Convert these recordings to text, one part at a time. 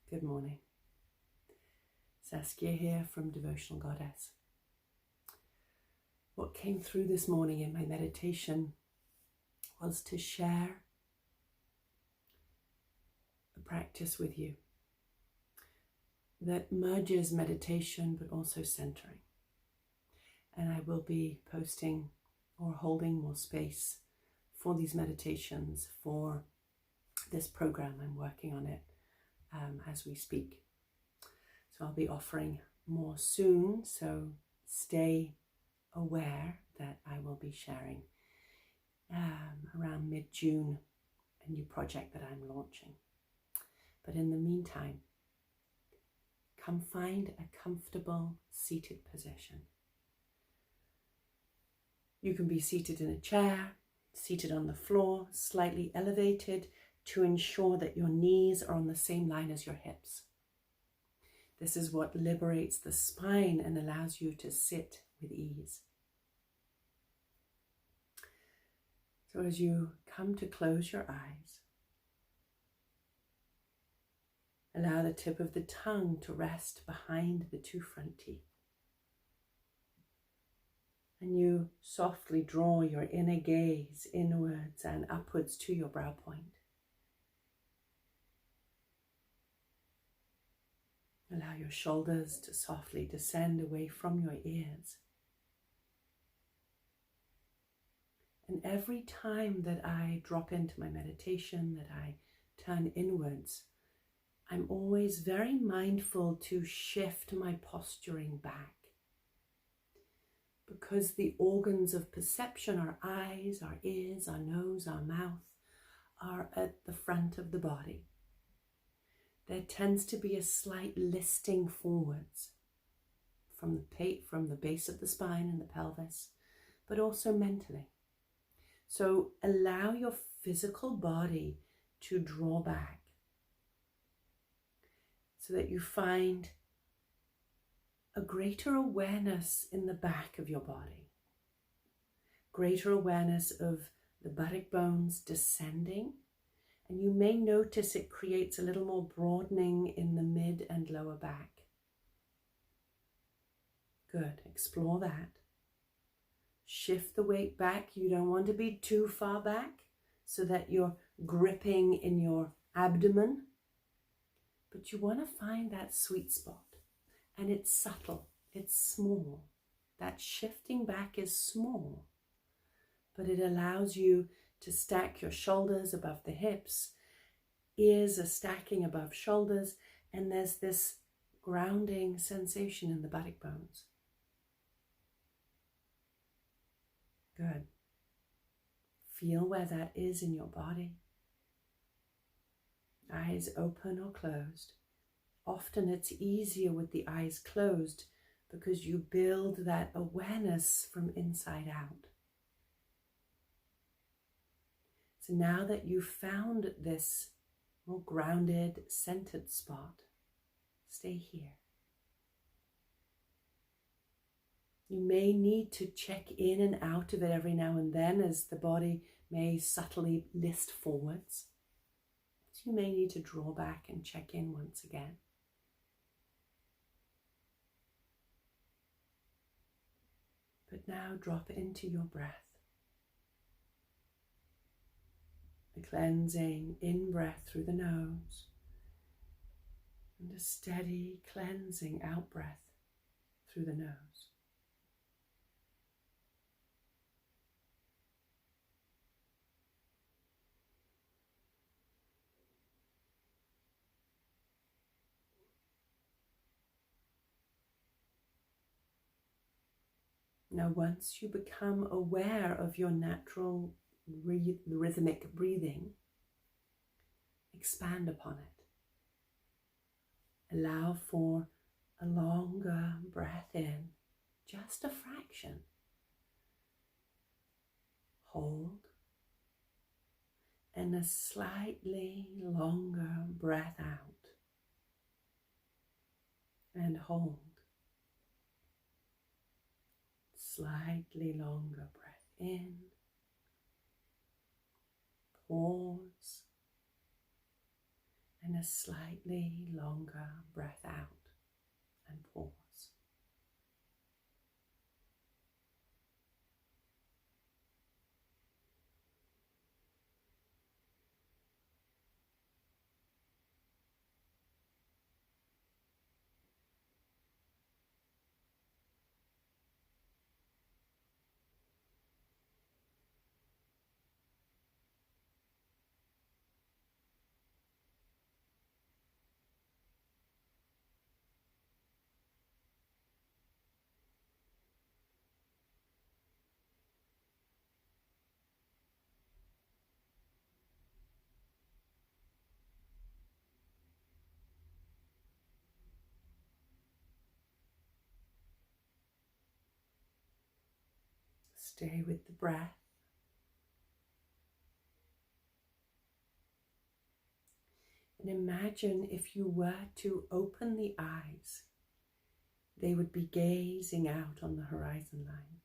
Good morning. Saskia here from Devotional Goddess. What came through this morning in my meditation was to share a practice with you that merges meditation but also centering. And I will be posting or holding more space for these meditations for this program. I'm working on it as we speak. So I'll be offering more soon, so stay aware that I will be sharing around mid-June a new project that I'm launching. But in the meantime, come find a comfortable seated position. You can be seated in a chair, seated on the floor, slightly elevated to ensure that your knees are on the same line as your hips. This is what liberates the spine and allows you to sit with ease. So as you come to close your eyes, allow the tip of the tongue to rest behind the two front teeth. And you softly draw your inner gaze inwards and upwards to your brow point. Allow your shoulders to softly descend away from your ears. And every time that I drop into my meditation, that I turn inwards, I'm always very mindful to shift my posturing back. Because the organs of perception, our eyes, our ears, our nose, our mouth, are at the front of the body. There tends to be a slight listing forwards from the base of the spine and the pelvis, but also mentally. So allow your physical body to draw back so that you find a greater awareness in the back of your body, greater awareness of the buttock bones descending. And you may notice it creates a little more broadening in the mid and lower back. Good, explore that. Shift the weight back. You don't want to be too far back so that you're gripping in your abdomen. But you want to find that sweet spot. And it's subtle, it's small. That shifting back is small, but it allows you to stack your shoulders above the hips, ears are stacking above shoulders, and there's this grounding sensation in the buttock bones. Good. Feel where that is in your body. Eyes open or closed. Often it's easier with the eyes closed because you build that awareness from inside out. So now that you've found this more grounded, centered spot, stay here. You may need to check in and out of it every now and then as the body may subtly list forwards. So you may need to draw back and check in once again. But now drop into your breath. A cleansing in-breath through the nose and a steady cleansing out-breath through the nose. Now, once you become aware of your natural rhythmic breathing, expand upon it. Allow for a longer breath in, just a fraction. Hold, and a slightly longer breath out. And hold. Slightly longer breath in. Pause and a slightly longer breath out and pause. Stay with the breath. And imagine if you were to open the eyes, they would be gazing out on the horizon line.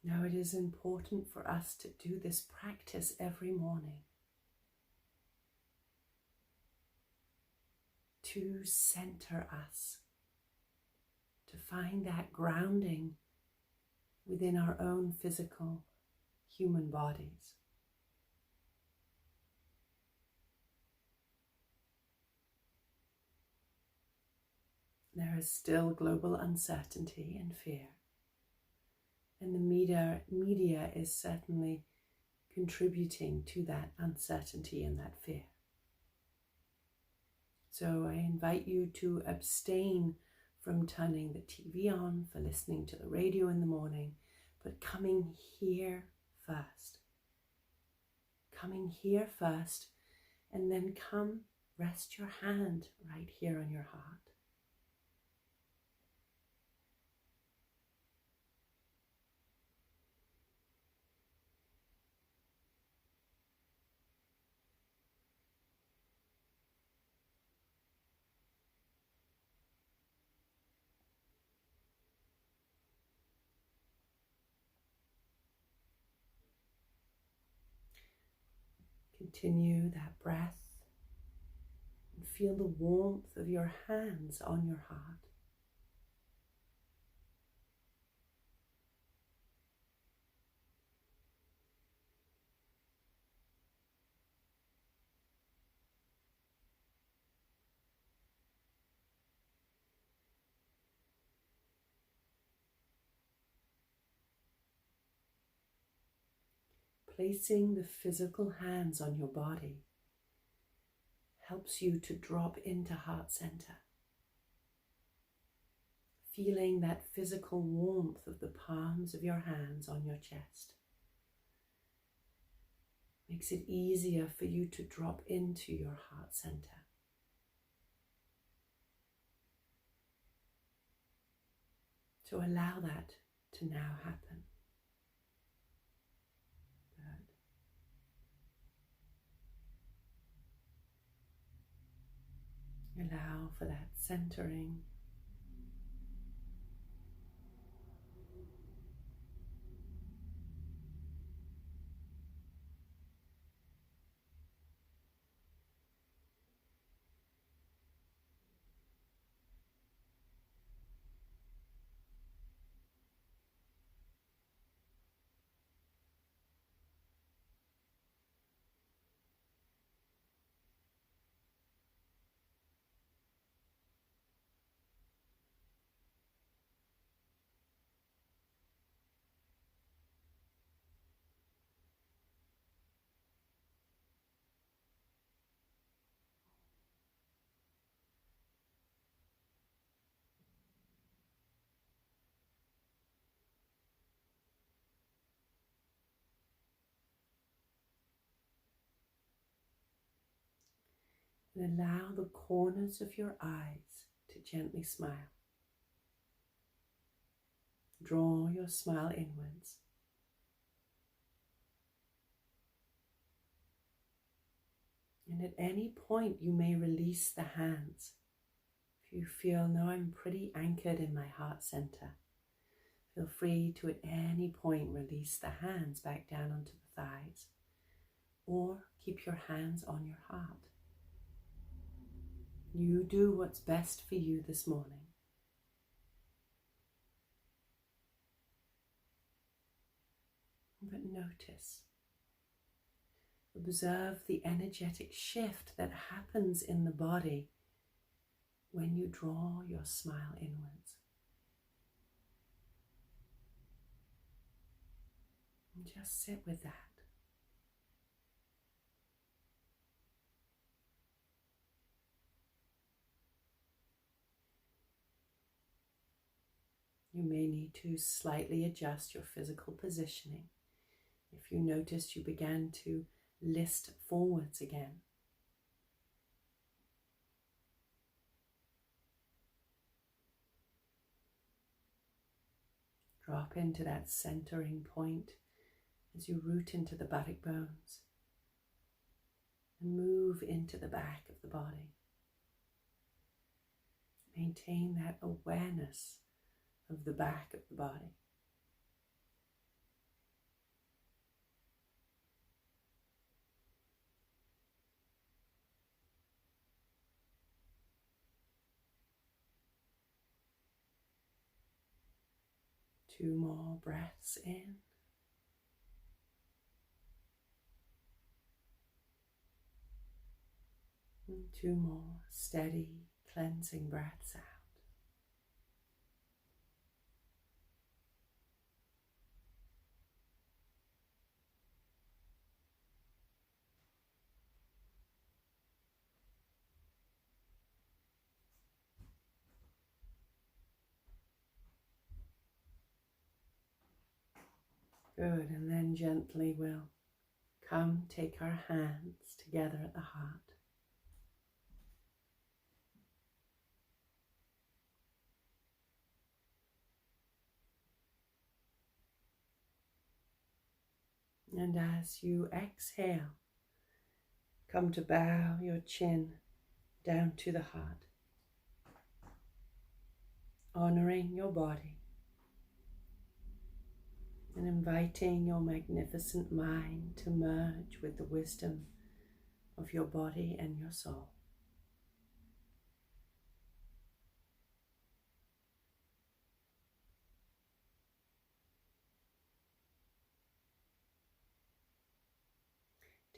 Now it is important for us to do this practice every morning, to center us, to find that grounding within our own physical human bodies. There is still global uncertainty and fear, and the media is certainly contributing to that uncertainty and that fear. So I invite you to abstain from turning the TV on, for listening to the radio in the morning, but coming here first. Coming here first, and then come rest your hand right here on your heart. Continue that breath and feel the warmth of your hands on your heart. Placing the physical hands on your body helps you to drop into heart center. Feeling that physical warmth of the palms of your hands on your chest makes it easier for you to drop into your heart center. So allow that to now happen. Allow for that centering. And allow the corners of your eyes to gently smile. Draw your smile inwards. And at any point you may release the hands. If you feel, no, I'm pretty anchored in my heart center, Feel free to at any point release the hands back down onto the thighs, or keep your hands on your heart. You do what's best for you this morning. But notice, observe the energetic shift that happens in the body when you draw your smile inwards. And just sit with that. You may need to slightly adjust your physical positioning if you noticed you began to list forwards again. Drop into that centering point as you root into the buttock bones and move into the back of the body. Maintain that awareness of the back of the body. Two more breaths in. And two more steady, cleansing breaths out. Good, and then gently we'll come take our hands together at the heart. And as you exhale, come to bow your chin down to the heart, honoring your body and inviting your magnificent mind to merge with the wisdom of your body and your soul.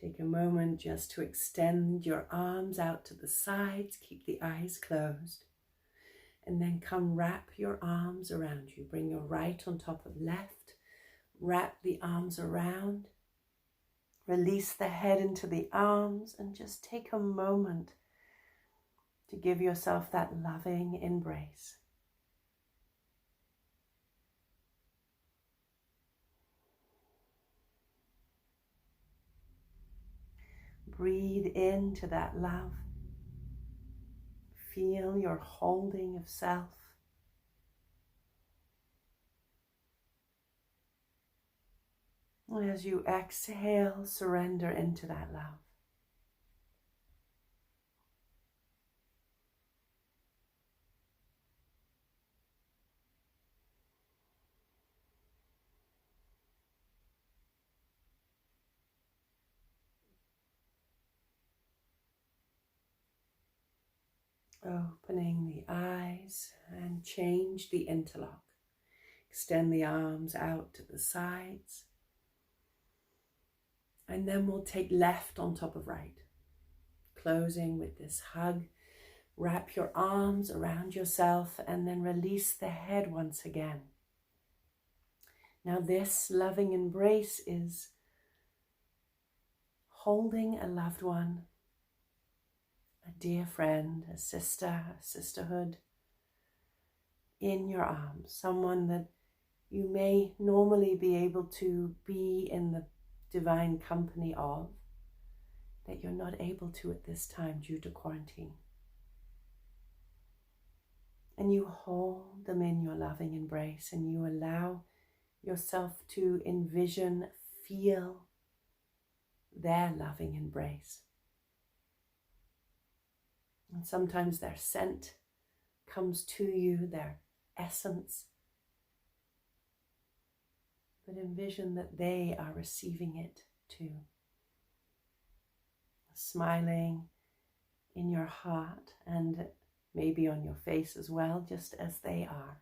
Take a moment just to extend your arms out to the sides, keep the eyes closed, and then come wrap your arms around you. Bring your right on top of left, wrap the arms around, release the head into the arms, and just take a moment to give yourself that loving embrace. Breathe into that love. Feel your holding of self. And as you exhale, surrender into that love. Opening the eyes and change the interlock. Extend the arms out to the sides. And then we'll take left on top of right. Closing with this hug. Wrap your arms around yourself and then release the head once again. Now this loving embrace is holding a loved one, a dear friend, a sister, a sisterhood in your arms, someone that you may normally be able to be in the divine company of, that you're not able to at this time due to quarantine. And you hold them in your loving embrace and you allow yourself to envision, feel their loving embrace. And sometimes their scent comes to you, their essence. but envision that they are receiving it too. Smiling in your heart and maybe on your face as well, just as they are.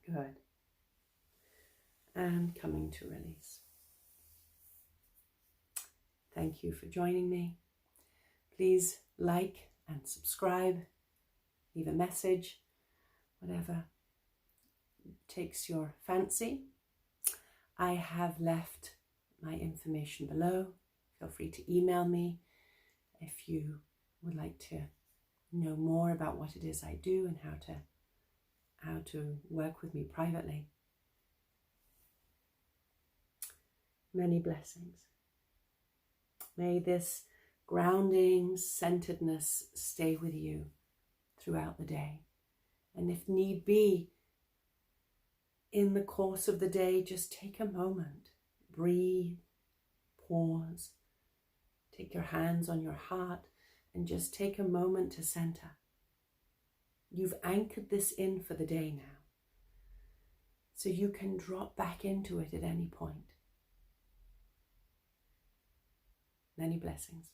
Good. And coming to release. Thank you for joining me. Please like and subscribe, leave a message, whatever takes your fancy. I have left my information below. Feel free to email me if you would like to know more about what it is I do and how to work with me privately. Many blessings. May this grounding, centeredness stay with you throughout the day. And if need be, in the course of the day, just take a moment, breathe, pause, take your hands on your heart and just take a moment to center. You've anchored this in for the day now, so you can drop back into it at any point. Many blessings.